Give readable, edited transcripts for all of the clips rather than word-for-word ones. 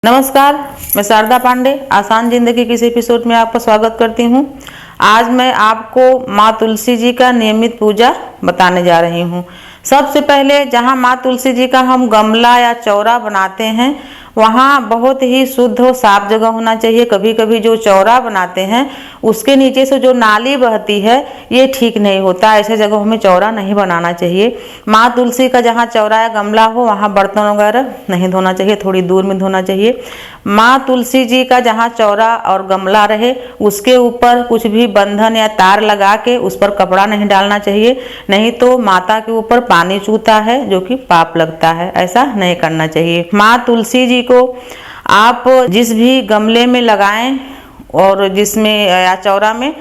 नमस्कार, मैं शारदा पांडे आसान जिंदगी के इस एपिसोड में आपका स्वागत करती हूँ। आज मैं आपको माँ तुलसी जी का नियमित पूजा बताने जा रही हूँ। सबसे पहले जहाँ माँ तुलसी जी का हम गमला या चौरा बनाते हैं वहाँ बहुत ही शुद्ध और साफ जगह होना चाहिए। कभी कभी जो चौरा बनाते हैं उसके नीचे से जो नाली बहती है ये ठीक नहीं होता, ऐसे जगहों में चौरा नहीं बनाना चाहिए। माँ तुलसी का जहाँ चौरा या गमला हो वहाँ बर्तन वगैरह नहीं धोना चाहिए, थोड़ी दूर में धोना चाहिए। माँ तुलसी जी का जहाँ चौरा और गमला रहे उसके ऊपर कुछ भी बंधन या तार लगा के उस पर कपड़ा नहीं डालना चाहिए, नहीं तो माता के ऊपर पानी चूता है जो कि पाप लगता है, ऐसा नहीं करना चाहिए। माँ तुलसी जी को आप जिस भी गमले में लगाएं और जिसमें या चौरा में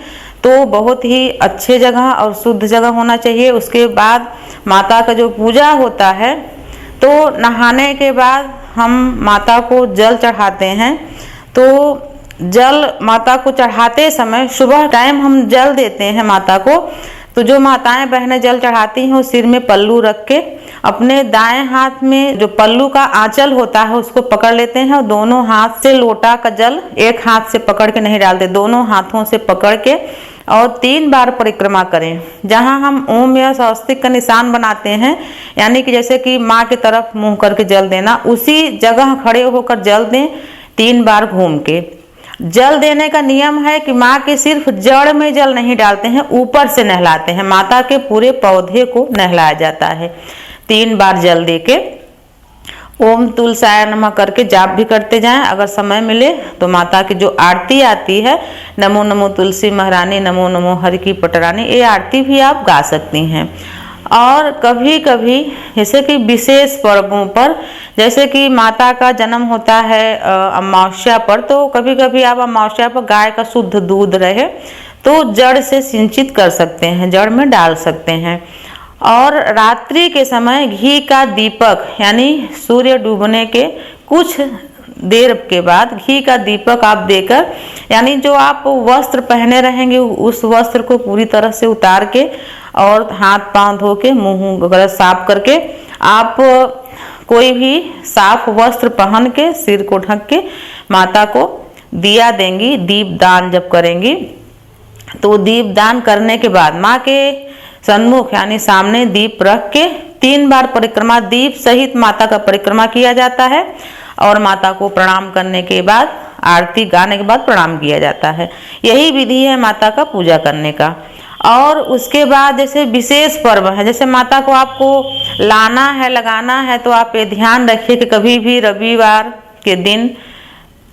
तो बहुत ही अच्छे जगह और शुद्ध जगह होना चाहिए। उसके बाद माता का जो पूजा होता है तो नहाने के बाद हम माता को जल चढ़ाते हैं। तो जल माता को चढ़ाते समय सुबह टाइम हम जल देते हैं माता को। तो जो माताएं बहनें जल चढ़ाती हैं वो सिर में पल्लू रख के अपने दाएं हाथ में जो पल्लू का आंचल होता है उसको पकड़ लेते हैं और दोनों हाथ से लोटा का जल एक हाथ से पकड़ के नहीं डालते, दोनों हाथों से पकड़ के और 3 बार परिक्रमा करें। जहां हम ओम या स्वस्तिक का निशान बनाते हैं, यानी कि जैसे कि माँ की तरफ मुंह करके जल देना, उसी जगह खड़े होकर जल दें 3 बार घूम के। जल देने का नियम है कि माँ के सिर्फ जड़ में जल नहीं डालते हैं, ऊपर से नहलाते हैं। माता के पूरे पौधे को नहलाया जाता है। 3 बार जल दे के ओम तुलसाय नमः करके जाप भी करते जाएं। अगर समय मिले तो माता की जो आरती आती है, नमो नमो तुलसी महारानी, नमो नमो हरि की पटरानी, ये आरती भी आप गा सकती हैं। और कभी कभी जैसे कि विशेष पर्वों पर, जैसे कि माता का जन्म होता है अमावस्या पर, तो कभी कभी आप अमावस्या पर गाय का शुद्ध दूध रहे तो जड़ से सिंचित कर सकते हैं, जड़ में डाल सकते हैं। और रात्रि के समय घी का दीपक, यानी सूर्य डूबने के कुछ देर के बाद घी का दीपक आप देकर, यानी जो आप वस्त्र पहने रहेंगे उस वस्त्र को पूरी तरह से उतार के और हाथ पांव धो के मुंह वगैरह साफ करके आप कोई भी साफ वस्त्र पहन के सिर को ढक के माता को दिया देंगी। दीप दान जब करेंगी तो दीप दान करने के बाद माँ के सन्मुख यानी सामने दीप रख के 3 बार परिक्रमा दीप सहित माता का परिक्रमा किया जाता है और माता को प्रणाम करने के बाद आरती गाने के बाद प्रणाम किया जाता है। यही विधि है माता का पूजा करने का। और उसके बाद जैसे विशेष पर्व है, जैसे माता को आपको लाना है, लगाना है, तो आप ये ध्यान रखिए कि कभी भी रविवार के दिन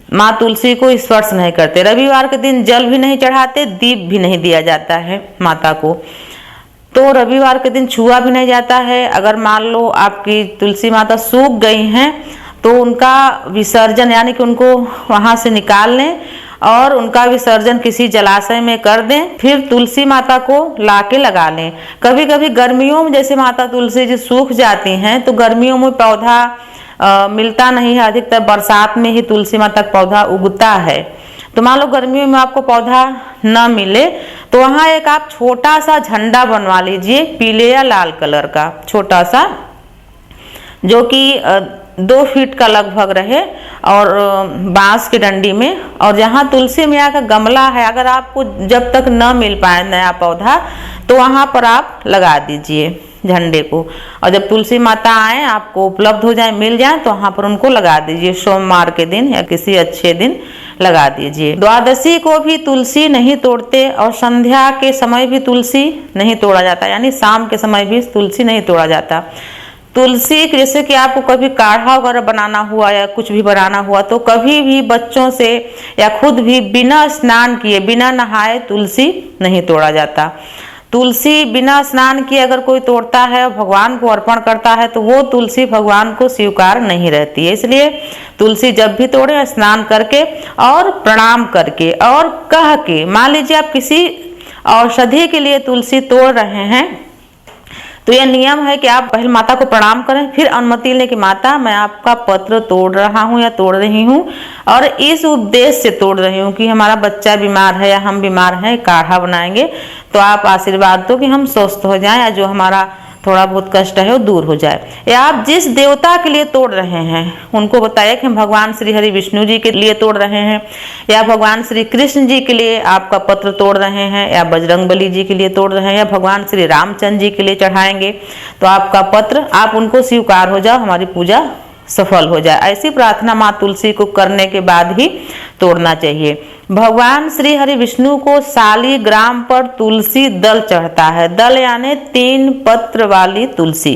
माँ तुलसी को स्पर्श नहीं करते। रविवार के दिन जल भी नहीं चढ़ाते, दीप भी नहीं दिया जाता है माता को, तो रविवार के दिन छुआ भी नहीं जाता है। अगर मान लो आपकी तुलसी माता सूख गई हैं तो उनका विसर्जन, यानी कि उनको वहां से निकाल लें और उनका विसर्जन किसी जलाशय में कर दें, फिर तुलसी माता को लाके लगा लें। कभी कभी गर्मियों में जैसे माता तुलसी जी सूख जाती हैं तो गर्मियों में पौधा मिलता नहीं है, अधिकतर बरसात में ही तुलसी माता का पौधा उगता है। तो मान लो गर्मियों में आपको पौधा न मिले तो वहाँ एक आप छोटा सा झंडा बनवा लीजिए, पीले या लाल कलर का छोटा सा, जो कि 2 फीट का लगभग रहे और बांस की डंडी में। और जहाँ तुलसी मैया का गमला है, अगर आपको जब तक न मिल पाए नया पौधा तो वहाँ पर आप लगा दीजिए झंडे को। और जब तुलसी माता आए, आपको उपलब्ध हो जाए, मिल जाए, तो वहाँ पर उनको लगा दीजिए। सोमवार के दिन या किसी अच्छे दिन लगा दीजिए। द्वादशी को भी तुलसी नहीं तोड़ते और संध्या के समय भी तुलसी नहीं तोड़ा जाता, यानी शाम के समय भी तुलसी नहीं तोड़ा जाता। तुलसी जैसे कि आपको कभी काढ़ा वगैरह बनाना हुआ या कुछ भी बनाना हुआ तो कभी भी बच्चों से या खुद भी बिना स्नान किए, बिना नहाए तुलसी नहीं तोड़ा जाता। तुलसी बिना स्नान किए अगर कोई तोड़ता है और भगवान को अर्पण करता है तो वो तुलसी भगवान को स्वीकार नहीं रहती है। इसलिए तुलसी जब भी तोड़े स्नान करके और प्रणाम करके और कह के, मान लीजिए आप किसी औषधि के लिए तुलसी तोड़ रहे हैं तो यह नियम है कि आप पहले माता को प्रणाम करें, फिर अनुमति लें कि माता मैं आपका पत्र तोड़ रहा हूँ या तोड़ रही हूँ और इस उद्देश्य से तोड़ रही हूँ कि हमारा बच्चा बीमार है या हम बीमार हैं, काढ़ा बनाएंगे तो आप आशीर्वाद दो कि हम स्वस्थ हो जाएं, या जो हमारा थोड़ा बहुत कष्ट है वो दूर हो जाए। या आप जिस देवता के लिए तोड़ रहे हैं उनको बताइए कि हम भगवान श्री हरि विष्णु जी के लिए तोड़ रहे हैं, या भगवान श्री कृष्ण जी के लिए आपका पत्र तोड़ रहे हैं, या बजरंगबली जी के लिए तोड़ रहे हैं, या भगवान श्री रामचंद्र जी के लिए चढ़ाएंगे, तो आपका पत्र आप उनको स्वीकार हो जाओ, हमारी पूजा सफल हो जाए। ऐसी प्रार्थना माँ तुलसी को करने के बाद ही तोड़ना चाहिए। भगवान श्री हरि विष्णु को शालिग्राम पर तुलसी दल चढ़ता है। दल यानी 3 पत्र वाली तुलसी।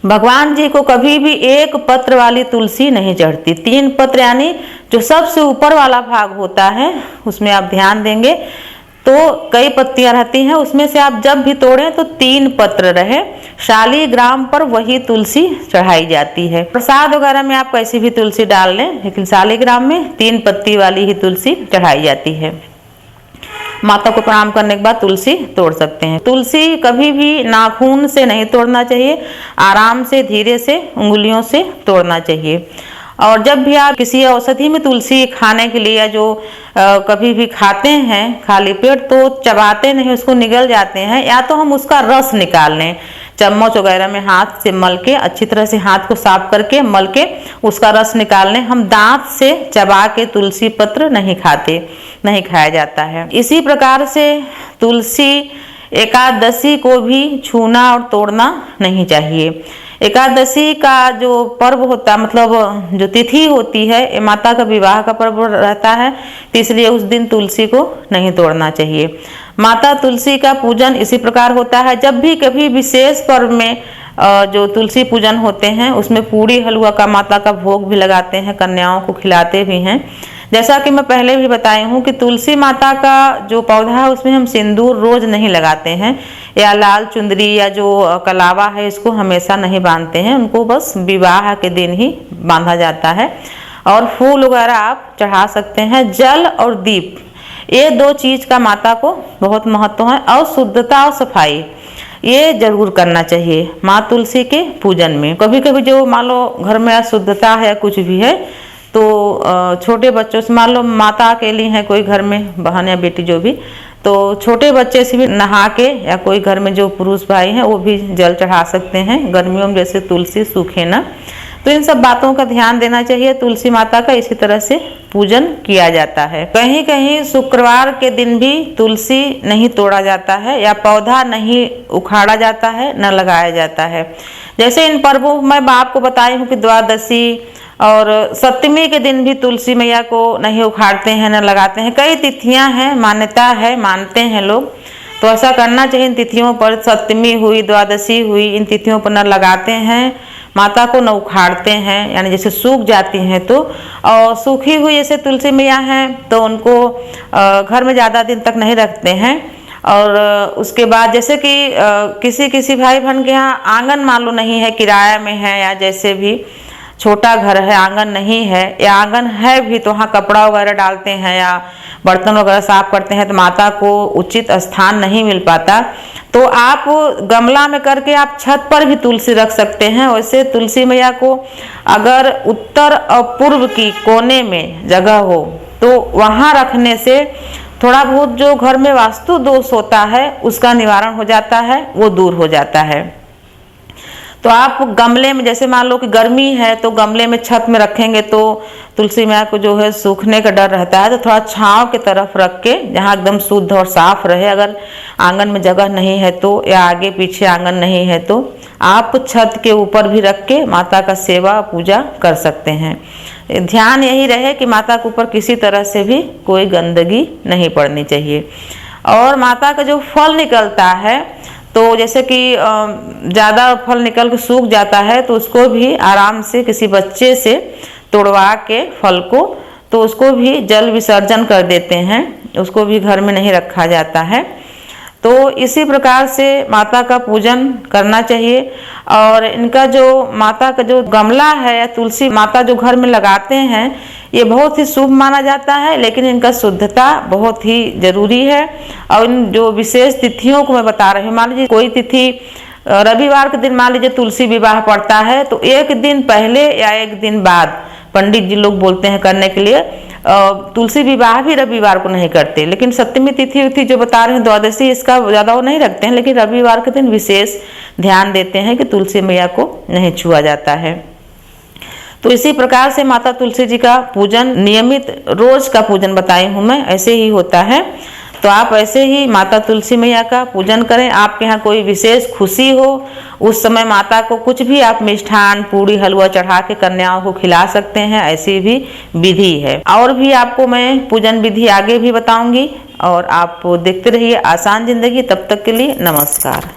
भगवान जी को कभी भी 1 पत्र वाली तुलसी नहीं चढ़ती। 3 पत्र यानी जो सबसे ऊपर वाला भाग होता है उसमें आप ध्यान देंगे तो कई पत्तियां रहती हैं, उसमें से आप जब भी तोड़ें तो 3 पत्र रहे। शालिग्राम पर वही तुलसी चढ़ाई जाती है। प्रसाद वगैरह में आप कैसी भी तुलसी डाल लें, लेकिन शालिग्राम में 3 पत्ती वाली ही तुलसी चढ़ाई जाती है। माता को प्रणाम करने के बाद तुलसी तोड़ सकते हैं। तुलसी कभी भी नाखून से नहीं तोड़ना चाहिए, आराम से धीरे से उंगलियों से तोड़ना चाहिए। और जब भी आप किसी औषधि में तुलसी खाने के लिए, या जो कभी भी खाते हैं खाली पेट, तो चबाते नहीं, उसको निगल जाते हैं, या तो हम उसका रस निकाल लें चम्मच वगैरह में हाथ से मल के, अच्छी तरह से हाथ को साफ करके मल के उसका रस निकाल लें। हम दांत से चबा के तुलसी पत्र नहीं खाते, नहीं खाया जाता है। इसी प्रकार से तुलसी एकादशी को भी छूना और तोड़ना नहीं चाहिए। एकादशी का जो पर्व होता, मतलब जो तिथि होती है, ये माता का विवाह का पर्व रहता है, तो इसलिए उस दिन तुलसी को नहीं तोड़ना चाहिए। माता तुलसी का पूजन इसी प्रकार होता है। जब भी कभी विशेष पर्व में जो तुलसी पूजन होते हैं उसमें पूरी हलवा का माता का भोग भी लगाते हैं, कन्याओं को खिलाते भी हैं। जैसा कि मैं पहले भी बताई हूँ कि तुलसी माता का जो पौधा है उसमें हम सिंदूर रोज नहीं लगाते हैं, या लाल चुंदरी या जो कलावा है इसको हमेशा नहीं बांधते हैं, उनको बस विवाह के दिन ही बांधा जाता है। और फूल वगैरह आप चढ़ा सकते हैं। जल और दीप, ये 2 चीज का माता को बहुत महत्व है। और शुद्धता और सफाई ये जरूर करना चाहिए माँ तुलसी के पूजन में। कभी कभी जो मान लो घर में अशुद्धता है, कुछ भी है, तो छोटे बच्चों से, मान लो माता अकेली है कोई घर में, बहन या बेटी जो भी, तो छोटे बच्चे से भी नहा के, या कोई घर में जो पुरुष भाई हैं वो भी जल चढ़ा सकते हैं। गर्मियों में जैसे तुलसी सूखे ना, तो इन सब बातों का ध्यान देना चाहिए। तुलसी माता का इसी तरह से पूजन किया जाता है। कहीं कहीं शुक्रवार के दिन भी तुलसी नहीं तोड़ा जाता है, या पौधा नहीं उखाड़ा जाता है, न लगाया जाता है। जैसे इन पर्वों में मैं आपको बताई हूँ कि द्वादशी और सप्तमी के दिन भी तुलसी मैया को नहीं उखाड़ते हैं, न लगाते हैं। कई तिथियां हैं, मान्यता है, मानते हैं लोग, तो ऐसा करना चाहिए। इन तिथियों पर, सप्तमी हुई, द्वादशी हुई, इन तिथियों पर न लगाते हैं माता को, न उखाड़ते हैं, यानी जैसे सूख जाती हैं तो। और सूखी हुई जैसे तुलसी मैया हैं तो उनको घर में ज़्यादा दिन तक नहीं रखते हैं। और उसके बाद जैसे कि किसी किसी भाई बहन के यहाँ आंगन मान लो नहीं है, किराया में है, या जैसे भी छोटा घर है, आंगन नहीं है, या आंगन है भी तो वहाँ कपड़ा वगैरह डालते हैं या बर्तन वगैरह साफ करते हैं, तो माता को उचित स्थान नहीं मिल पाता, तो आप गमला में करके आप छत पर भी तुलसी रख सकते हैं। वैसे तुलसी मैया को अगर उत्तर और पूर्व की कोने में जगह हो तो वहाँ रखने से थोड़ा बहुत जो घर में वास्तु दोष होता है उसका निवारण हो जाता है, वो दूर हो जाता है। तो आप गमले में, जैसे मान लो कि गर्मी है तो गमले में छत में रखेंगे तो तुलसी मैया को जो है सूखने का डर रहता है, तो थोड़ा छांव के तरफ रख के, जहाँ एकदम शुद्ध और साफ रहे। अगर आंगन में जगह नहीं है तो, या आगे पीछे आंगन नहीं है तो आप छत के ऊपर भी रख के माता का सेवा पूजा कर सकते हैं। ध्यान यही रहे कि माता के ऊपर किसी तरह से भी कोई गंदगी नहीं पड़नी चाहिए। और माता का जो फल निकलता है, तो जैसे कि ज़्यादा फल निकल के सूख जाता है तो उसको भी आराम से किसी बच्चे से तोड़वा के फल को, तो उसको भी जल विसर्जन कर देते हैं, उसको भी घर में नहीं रखा जाता है। तो इसी प्रकार से माता का पूजन करना चाहिए। और इनका जो माता का जो गमला है या तुलसी माता जो घर में लगाते हैं, ये बहुत ही शुभ माना जाता है, लेकिन इनका शुद्धता बहुत ही जरूरी है। और इन जो विशेष तिथियों को मैं बता रही हूँ, मान लीजिए कोई तिथि रविवार के दिन मान लीजिए तुलसी विवाह पड़ता है, तो एक दिन पहले या एक दिन बाद पंडित जी लोग बोलते हैं करने के लिए। तुलसी विवाह भी रविवार को नहीं करते, लेकिन सप्तमी तिथि जो बता रहे हैं द्वादशी, इसका ज़्यादा वो नहीं रखते हैं, लेकिन रविवार के दिन विशेष ध्यान देते हैं कि तुलसी मैया को नहीं छुआ जाता है। तो इसी प्रकार से माता तुलसी जी का पूजन नियमित रोज का पूजन बताई हूँ मैं, ऐसे ही होता है। तो आप ऐसे ही माता तुलसी मैया का पूजन करें। आपके यहाँ कोई विशेष खुशी हो, उस समय माता को कुछ भी आप मिष्ठान, पूड़ी, हलवा चढ़ा के कन्याओं को खिला सकते हैं, ऐसी भी विधि है। और भी आपको मैं पूजन विधि आगे भी बताऊंगी, और आप देखते रहिए आसान जिंदगी। तब तक के लिए नमस्कार।